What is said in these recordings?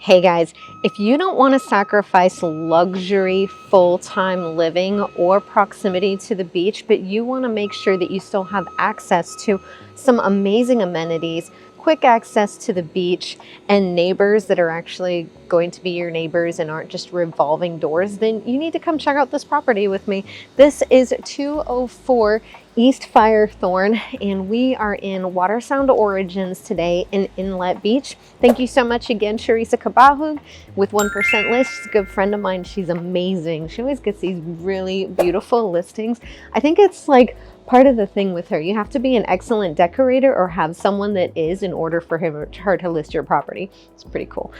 Hey guys, if you don't want to sacrifice luxury, full-time living or proximity to the beach, but you want to make sure that you still have access to some amazing amenities, quick access to the beach, and neighbors that are actually going to be your neighbors and aren't just revolving doors, then you need to come check out this property with me. This is 204 East Firethorn, and we are in Watersound Origins today in Inlet Beach. Thank you so much again, Charissa Kabahug with 1% List. She's a good friend of mine. She's amazing. She always gets these really beautiful listings. I think it's like part of the thing with her. You have to be an excellent decorator or have someone that is in order for her to list your property. It's pretty cool.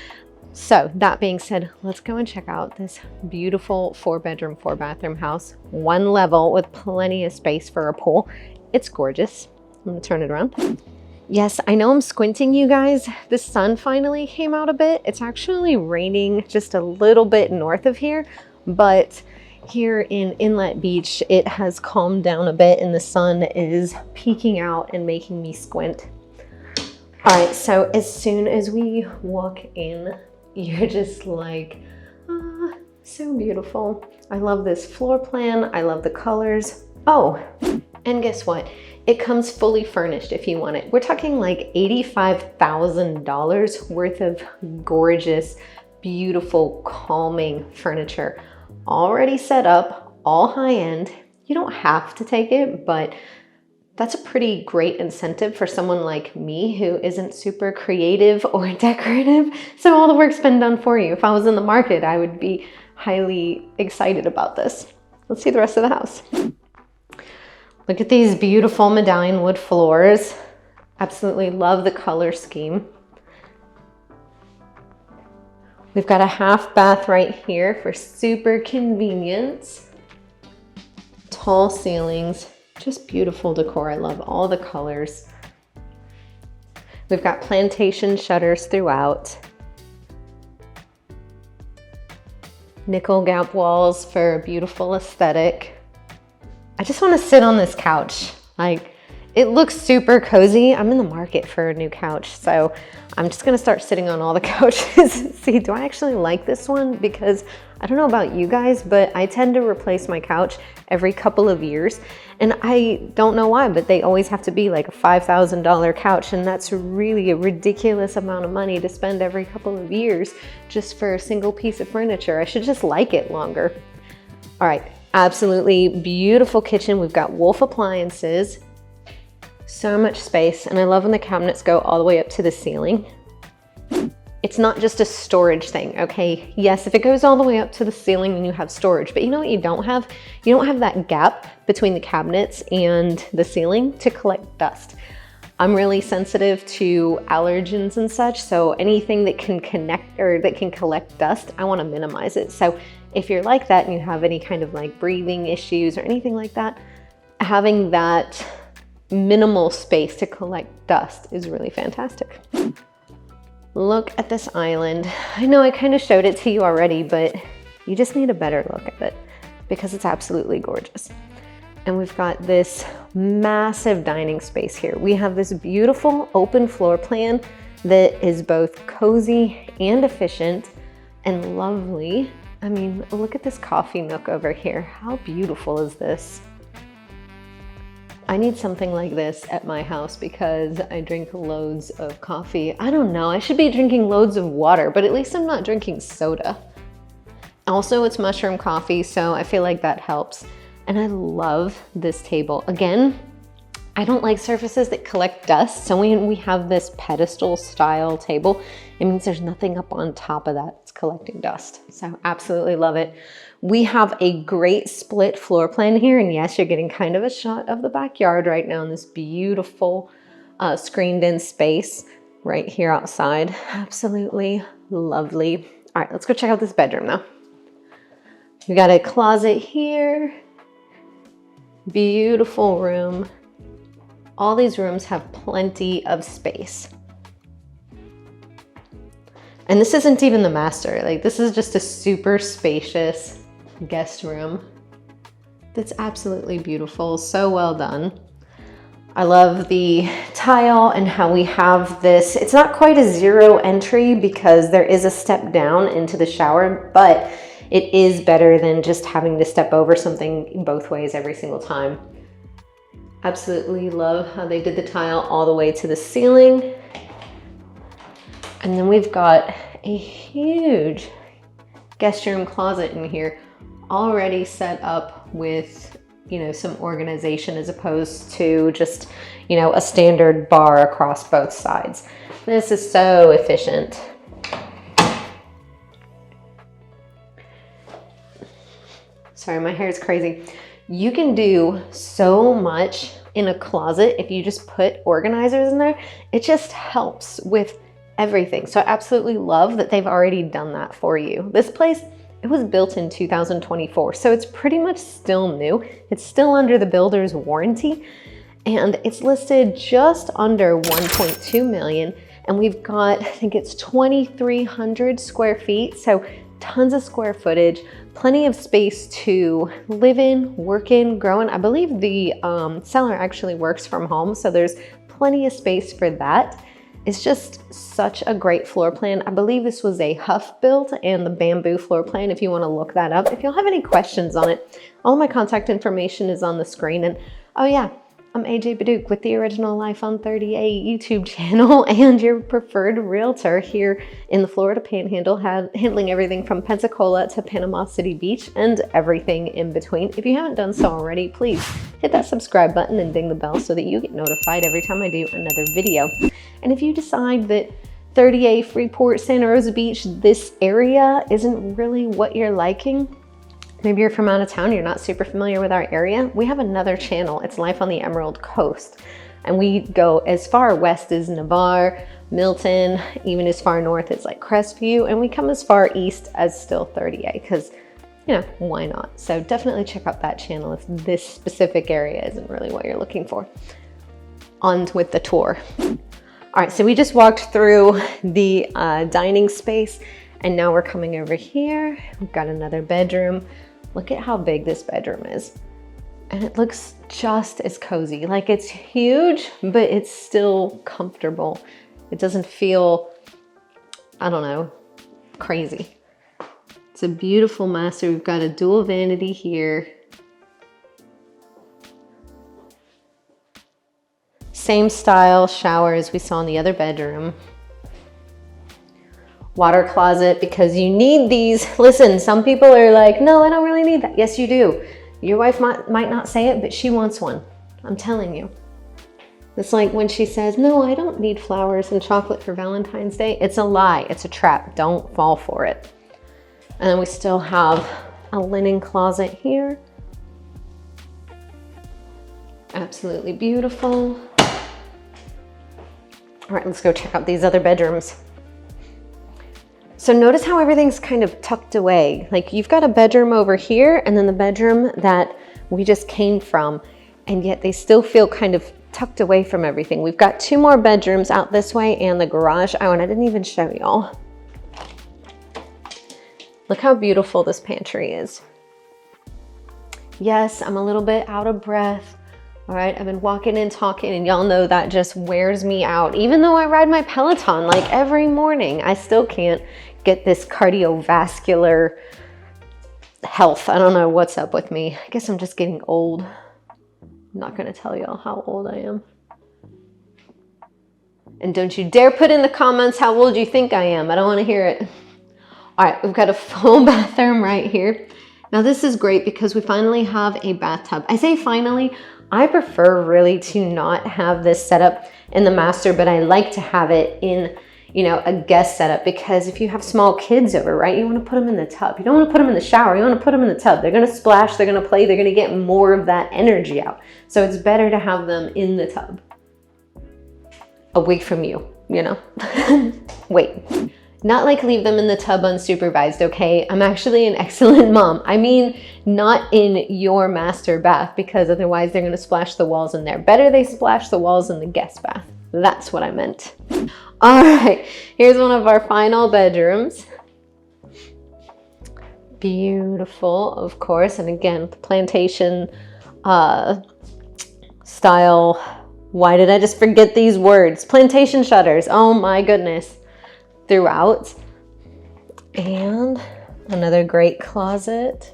So that being said, let's go and check out this beautiful 4-bedroom, 4-bathroom house, one level with plenty of space for a pool. It's gorgeous. I'm gonna turn it around. Yes, I know I'm squinting, you guys. The sun finally came out a bit. It's actually raining just a little bit north of here, but here in Inlet Beach, it has calmed down a bit and the sun is peeking out and making me squint. All right, so as soon as we walk in, you're just like, ah, so beautiful. I love this floor plan. I love the colors. Oh, and guess what? It comes fully furnished if you want it. We're talking like $85,000 worth of gorgeous, beautiful, calming furniture. Already set up, all high end. You don't have to take it, but that's a pretty great incentive for someone like me who isn't super creative or decorative. So all the work's been done for you. If I was in the market, I would be highly excited about this. Let's see the rest of the house. Look at these beautiful medallion wood floors. Absolutely love the color scheme. We've got a half bath right here for super convenience. Tall ceilings. Just beautiful decor. I love all the colors. We've got plantation shutters throughout. Nickel gap walls for a beautiful aesthetic. I just want to sit on this couch. Like, it looks super cozy. I'm in the market for a new couch, so I'm just gonna start sitting on all the couches. See, do I actually like this one? Because I don't know about you guys, but I tend to replace my couch every couple of years. And I don't know why, but they always have to be like a $5,000 couch. And that's really a ridiculous amount of money to spend every couple of years just for a single piece of furniture. I should just like it longer. All right, absolutely beautiful kitchen. We've got Wolf appliances. So much space, and I love when the cabinets go all the way up to the ceiling. It's not just a storage thing, okay? Yes, if it goes all the way up to the ceiling, then you have storage, but you know what you don't have? You don't have that gap between the cabinets and the ceiling to collect dust. I'm really sensitive to allergens and such, so anything that can connect or that can collect dust, I want to minimize it. So if you're like that and you have any kind of like breathing issues or anything like that, having that minimal space to collect dust is really fantastic. Look at this island. I know I kind of showed it to you already, but you just need a better look at it because it's absolutely gorgeous. And we've got this massive dining space here. We have this beautiful open floor plan that is both cozy and efficient and lovely. I mean, look at this coffee nook over here. How beautiful is this? I need something like this at my house because I drink loads of coffee. I don't know, I should be drinking loads of water, but at least I'm not drinking soda. Also, it's mushroom coffee, so I feel like that helps. And I love this table. Again, I don't like surfaces that collect dust, so when we have this pedestal style table, it means there's nothing up on top of that that's collecting dust. So absolutely love it. We have a great split floor plan here, and yes, you're getting kind of a shot of the backyard right now in this beautiful screened in space right here outside. Absolutely lovely. All right, let's go check out this bedroom now. We got a closet here. Beautiful room. All these rooms have plenty of space. And this isn't even the master. Like, this is just a super spacious guest room that's absolutely beautiful. So well done. I love the tile and how we have this. It's not quite a zero entry because there is a step down into the shower, but it is better than just having to step over something both ways every single time. Absolutely love how they did the tile all the way to the ceiling. And then we've got a huge guest room closet in here, already set up with, you know, some organization as opposed to just, you know, a standard bar across both sides. This is so efficient. Sorry, my hair is crazy. You can do so much in a closet if you just put organizers in there. It just helps with everything. So I absolutely love that they've already done that for you. This place, it was built in 2024, so it's pretty much still new. It's still under the builder's warranty, and it's listed just under 1.2 million. And we've got, I think it's 2,300 square feet, so tons of square footage, plenty of space to live in, work in, grow in. I believe the seller actually works from home, so there's plenty of space for that. It's just such a great floor plan. I believe this was a Huff build and the bamboo floor plan if you want to look that up. If you'll have any questions on it, all my contact information is on the screen. And oh yeah, I'm AJ Baduke with the Original Life on 38 YouTube channel and your preferred realtor here in the Florida Panhandle, handling everything from Pensacola to Panama City Beach and everything in between. If you haven't done so already, please hit that subscribe button and ding the bell so that you get notified every time I do another video. And if you decide that 38 Freeport, Santa Rosa Beach, this area isn't really what you're liking, maybe you're from out of town, you're not super familiar with our area, we have another channel. It's Life on the Emerald Coast. And we go as far west as Navarre, Milton, even as far north as like Crestview, and we come as far east as still 38 because, you know, why not? So definitely check out that channel if this specific area isn't really what you're looking for. On with the tour. All right, so we just walked through the dining space, and now we're coming over here. We've got another bedroom. Look at how big this bedroom is. And it looks just as cozy. Like, it's huge, but it's still comfortable. It doesn't feel, I don't know, crazy. It's a beautiful master. We've got a dual vanity here. Same style shower as we saw in the other bedroom. Water closet, because you need these. Listen, some people are like, no, I don't really need that. Yes, you do. Your wife might not say it, but she wants one. I'm telling you. It's like when she says, no, I don't need flowers and chocolate for Valentine's Day. It's a lie. It's a trap. Don't fall for it. And then we still have a linen closet here. Absolutely beautiful. All right, let's go check out these other bedrooms. So notice how everything's kind of tucked away. Like, you've got a bedroom over here and then the bedroom that we just came from, and yet they still feel kind of tucked away from everything. We've got two more bedrooms out this way and the garage. Oh, and I didn't even show y'all. Look how beautiful this pantry is. Yes, I'm a little bit out of breath. All right, I've been walking and talking, and y'all know that just wears me out. Even though I ride my Peloton like every morning, I still can't get this cardiovascular health. I don't know what's up with me. I guess I'm just getting old. I'm not gonna tell y'all how old I am. And don't you dare put in the comments how old you think I am. I don't wanna hear it. All right, we've got a full bathroom right here. Now this is great because we finally have a bathtub. I say finally, I prefer really to not have this setup in the master, but I like to have it in, you know, a guest setup, because if you have small kids over, right, you want to put them in the tub. You don't want to put them in the shower. You want to put them in the tub. They're going to splash. They're going to play. They're going to get more of that energy out. So it's better to have them in the tub away from you, you know. Wait. Not like leave them in the tub unsupervised, okay? I'm actually an excellent mom. I mean, not in your master bath, because otherwise they're gonna splash the walls in there. Better they splash the walls in the guest bath. That's what I meant. All right, here's one of our final bedrooms. Beautiful, of course. And again, the plantation style Why did I just forget these words? Plantation shutters. Oh my goodness. Throughout. And another great closet.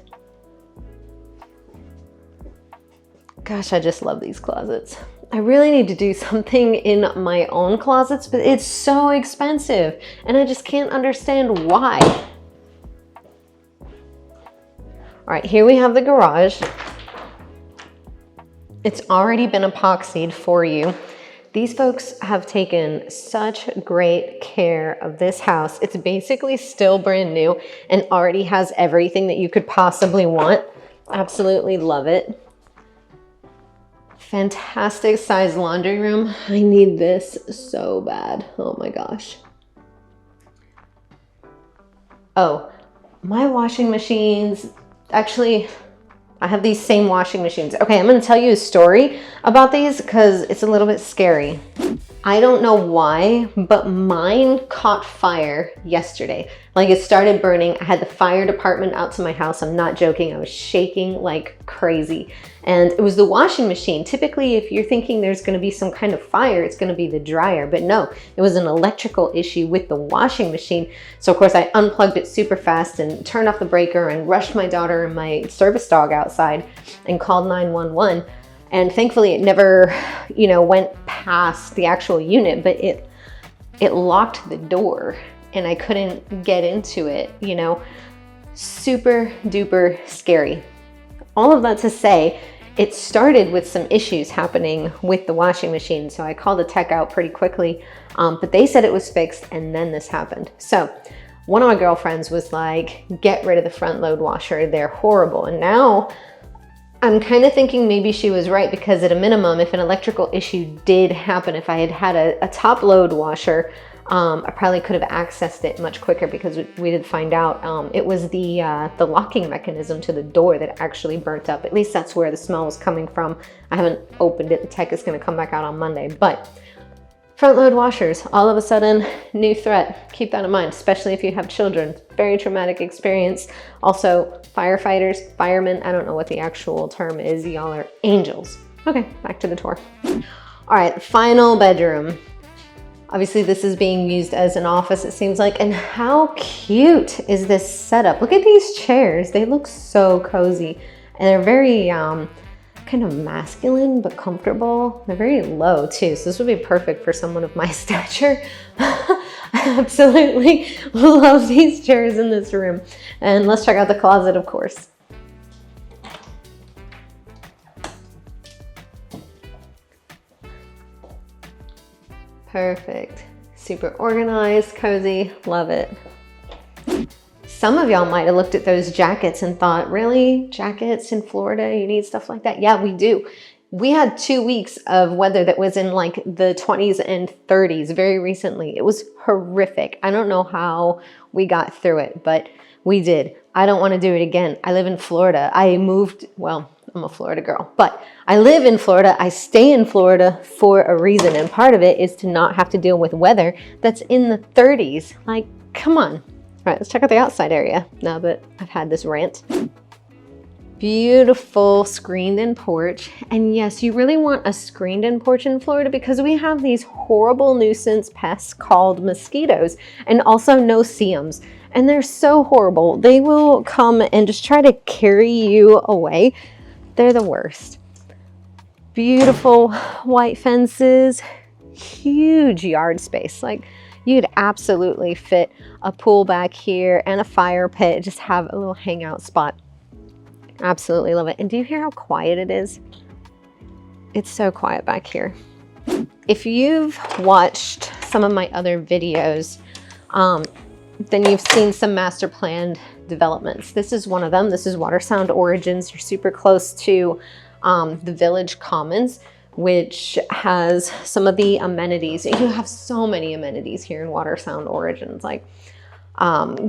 Gosh, I just love these closets. I really need to do something in my own closets, but it's so expensive and I just can't understand why. All right, here we have the garage. It's already been epoxied for you. These folks have taken such great care of this house. It's basically still brand new and already has everything that you could possibly want. Absolutely love it. Fantastic size laundry room. I need this so bad. Oh my gosh. Oh, my washing machines, actually, I have these same washing machines. Okay, I'm gonna tell you a story about these because it's a little bit scary. I don't know why, but mine caught fire yesterday. Like it started burning. I had the fire department out to my house. I'm not joking. I was shaking like crazy. And it was the washing machine. Typically, if you're thinking there's gonna be some kind of fire, it's gonna be the dryer. But no, it was an electrical issue with the washing machine. So of course I unplugged it super fast and turned off the breaker and rushed my daughter and my service dog outside and called 911. And thankfully it never, went past the actual unit, but it locked the door and I couldn't get into it, super duper scary. All of that to say, it started with some issues happening with the washing machine. So I called the tech out pretty quickly, but they said it was fixed and then this happened. So one of my girlfriends was like, get rid of the front load washer. They're horrible. And now I'm kind of thinking maybe she was right, because at a minimum, if an electrical issue did happen, if I had had a top load washer, I probably could have accessed it much quicker, because we did find out it was the locking mechanism to the door that actually burnt up. At least that's where the smell was coming from. I haven't opened it. The tech is going to come back out on Monday. But front load washers, all of a sudden, new threat. Keep that in mind, especially if you have children. Very traumatic experience. Also, firefighters, firemen, I don't know what the actual term is. Y'all are angels. Okay, back to the tour. All right, final bedroom. Obviously, this is being used as an office, it seems like. And how cute is this setup? Look at these chairs. They look so cozy. And they're very kind of masculine, but comfortable. They're very low too. So this would be perfect for someone of my stature. I absolutely love these chairs in this room. And let's check out the closet, of course. Perfect. Super organized, cozy, love it. Some of y'all might have looked at those jackets and thought, really? Jackets in Florida? You need stuff like that? Yeah, we do. We had 2 weeks of weather that was in like the 20s and 30s very recently. It was horrific. I don't know how we got through it, but we did. I don't want to do it again. I live in Florida. I moved, well, I'm a Florida girl, but I live in Florida. I stay in Florida for a reason. And part of it is to not have to deal with weather that's in the 30s. Like, come on. All right, let's check out the outside area now that I've had this rant. Beautiful screened-in porch. And yes, you really want a screened-in porch in Florida because we have these horrible nuisance pests called mosquitoes and also no-see-ums. And they're so horrible. They will come and just try to carry you away. They're the worst. Beautiful white fences, huge yard space. Like, you could absolutely fit a pool back here and a fire pit, just have a little hangout spot. Absolutely love it. And do you hear how quiet it is? It's so quiet back here. If you've watched some of my other videos, then you've seen some master planned developments. This is one of them. This is Watersound Origins. You're super close to the Village Commons, which has some of the amenities. You have so many amenities here in Watersound Origins, like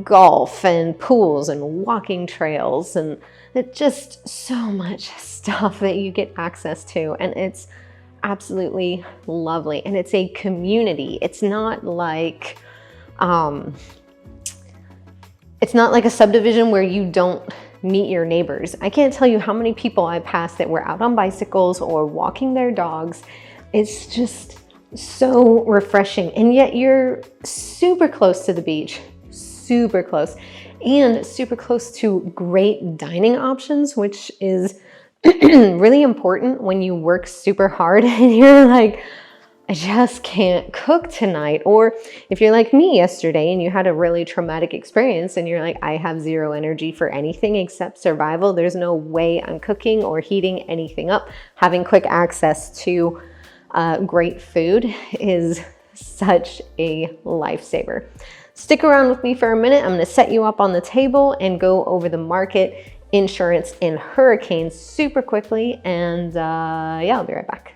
golf and pools and walking trails, and it's just so much stuff that you get access to, and it's absolutely lovely. And it's a community. It's not like a subdivision where you don't meet your neighbors. I can't tell you how many people I passed that were out on bicycles or walking their dogs. It's just so refreshing. And yet you're super close to the beach, super close, and super close to great dining options, which is really important when you work super hard and you're like, I just can't cook tonight. Or if you're like me yesterday and you had a really traumatic experience and you're like, I have zero energy for anything except survival. There's no way I'm cooking or heating anything up. Having quick access to great food is such a lifesaver. Stick around with me for a minute. I'm going to set you up on the table and go over the market, insurance, and hurricanes super quickly. And yeah, I'll be right back.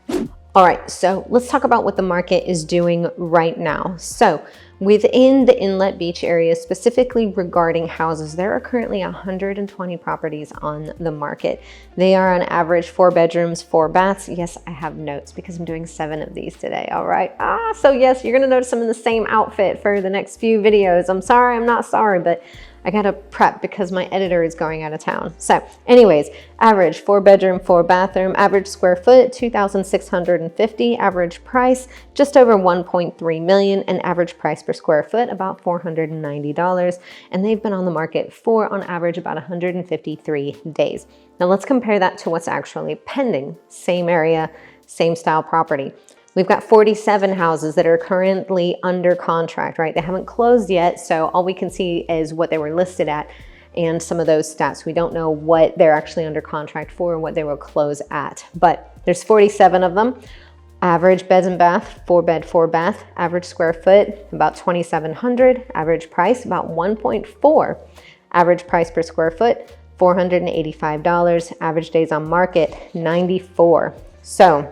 All right, so let's talk about what the market is doing right now. So within the Inlet Beach area, specifically regarding houses, there are currently 120 properties on the market. They are on average 4 bedrooms, 4 baths. Yes, I have notes because I'm doing 7 of these today, all right? So yes, you're gonna notice I'm in the same outfit for the next few videos. I'm sorry, I'm not sorry, but I gotta prep because my editor is going out of town. So anyways, average 4 bedroom, 4 bathroom, average square foot, 2,650, average price, just over 1.3 million, and average price per square foot, about $490. And they've been on the market for, on average, about 153 days. Now let's compare that to what's actually pending. Same area, same style property. We've got 47 houses that are currently under contract, right? They haven't closed yet, so all we can see is what they were listed at and some of those stats. We don't know what they're actually under contract for and what they will close at, but there's 47 of them. Average beds and bath, 4 bed, 4 bath, average square foot, about 2,700, average price, about 1.4, average price per square foot, $485, average days on market, 94. So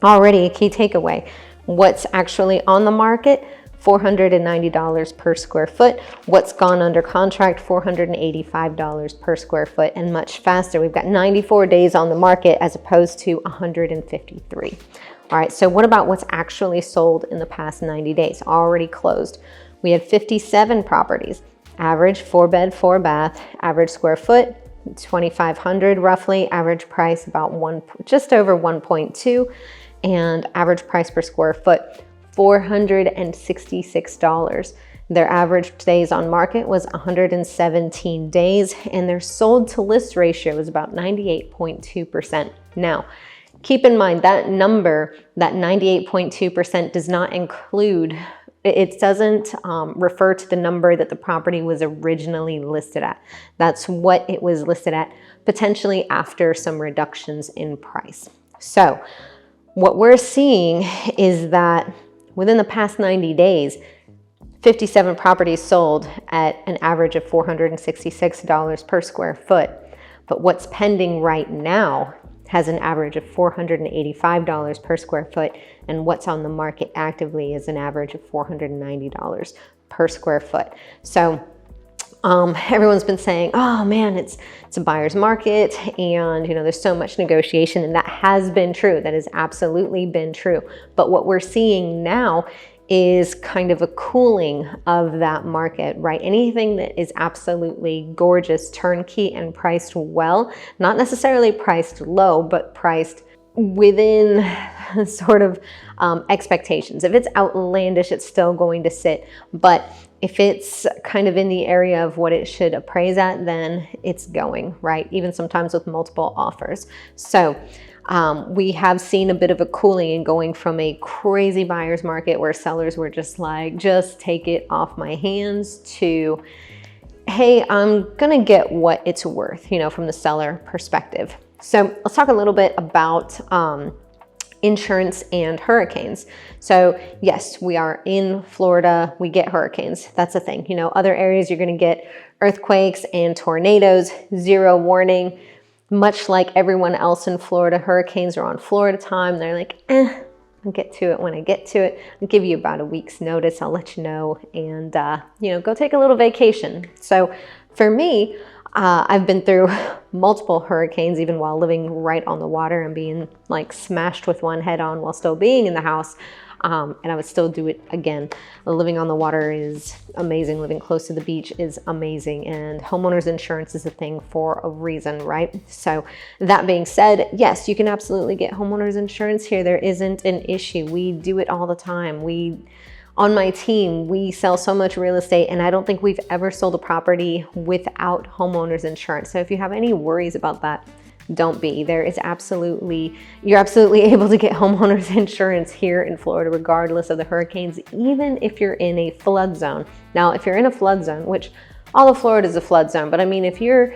already a key takeaway. What's actually on the market? $490 per square foot. What's gone under contract? $485 per square foot, and much faster. We've got 94 days on the market as opposed to 153. All right, so what about what's actually sold in the past 90 days? Already closed. We had 57 properties. Average 4 bed, 4 bath, average square foot, 2,500 roughly, average price about just over 1.2. And average price per square foot, $466. Their average days on market was 117 days, and their sold to list ratio is about 98.2%. Now, keep in mind that number, that 98.2%, does not include, it doesn't refer to the number that the property was originally listed at. That's what it was listed at, potentially after some reductions in price. So what we're seeing is that within the past 90 days, 57 properties sold at an average of $466 per square foot. But what's pending right now has an average of $485 per square foot, and what's on the market actively is an average of $490 per square foot. So everyone's been saying, oh man, it's a buyer's market, and there's so much negotiation, and that has been true. That has absolutely been true. But what we're seeing now is kind of a cooling of that market, right? Anything that is absolutely gorgeous, turnkey, and priced well, not necessarily priced low, but priced within sort of expectations. If it's outlandish, it's still going to sit. But if it's kind of in the area of what it should appraise at, then it's going, right? Even sometimes with multiple offers. So we have seen a bit of a cooling and going from a crazy buyer's market where sellers were just like, just take it off my hands, to, hey, I'm gonna get what it's worth, from the seller perspective. So let's talk a little bit about insurance and hurricanes. So yes, we are in Florida, we get hurricanes. That's the thing. Other areas you're gonna get earthquakes and tornadoes, 0 warning. Much like everyone else in Florida, hurricanes are on Florida time. They're like, I'll get to it when I get to it. I'll give you about a week's notice. I'll let you know, and go take a little vacation. So for me, I've been through multiple hurricanes, even while living right on the water and being like smashed with one head on while still being in the house. and I would still do it again. Living on the water is amazing. Living close to the beach is amazing. And homeowners insurance is a thing for a reason, right? So that being said, yes, you can absolutely get homeowners insurance here. There isn't an issue. We do it all the time. On my team, we sell so much real estate, and I don't think we've ever sold a property without homeowners insurance. So if you have any worries about that, don't be. You're absolutely able to get homeowners insurance here in Florida, regardless of the hurricanes, even if you're in a flood zone. Now, if you're in a flood zone, which all of Florida is a flood zone, but I mean, if your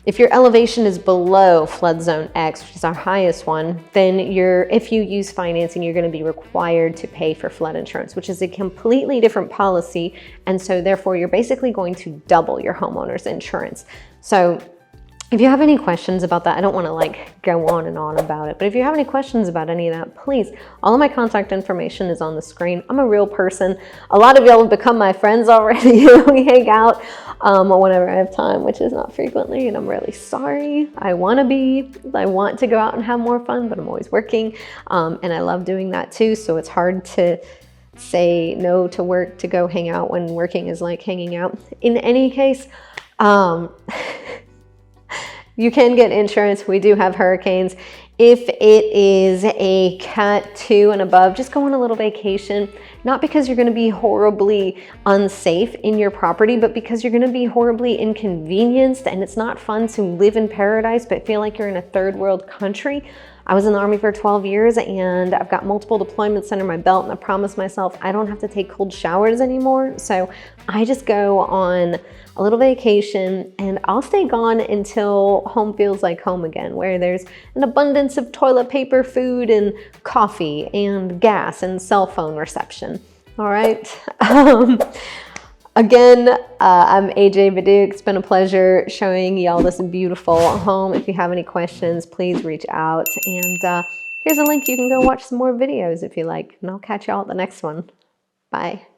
elevation is below flood zone X, which is our highest one, then if you use financing, you're going to be required to pay for flood insurance, which is a completely different policy. And so therefore, you're basically going to double your homeowner's insurance. So if you have any questions about that, I don't want to like go on and on about it, but if you have any questions about any of that, please, all of my contact information is on the screen. I'm a real person. A lot of y'all have become my friends already. We hang out whenever I have time, which is not frequently, and I'm really sorry. I want to go out and have more fun, but I'm always working, and I love doing that too, so it's hard to say no to work to go hang out when working is like hanging out. In any case, you can get insurance. We do have hurricanes. If it is a Cat 2 and above, just go on a little vacation, not because you're going to be horribly unsafe in your property, but because you're going to be horribly inconvenienced, and it's not fun to live in paradise but feel like you're in a third world country. I was in the Army for 12 years, and I've got multiple deployments under my belt, and I promised myself I don't have to take cold showers anymore. So I just go on a little vacation, and I'll stay gone until home feels like home again, where there's an abundance of toilet paper, food, and coffee, and gas, and cell phone reception. All right. Again, I'm AJ Baduk. It's been a pleasure showing y'all this beautiful home. If you have any questions, please reach out. And here's a link. You can go watch some more videos if you like. And I'll catch y'all at the next one. Bye.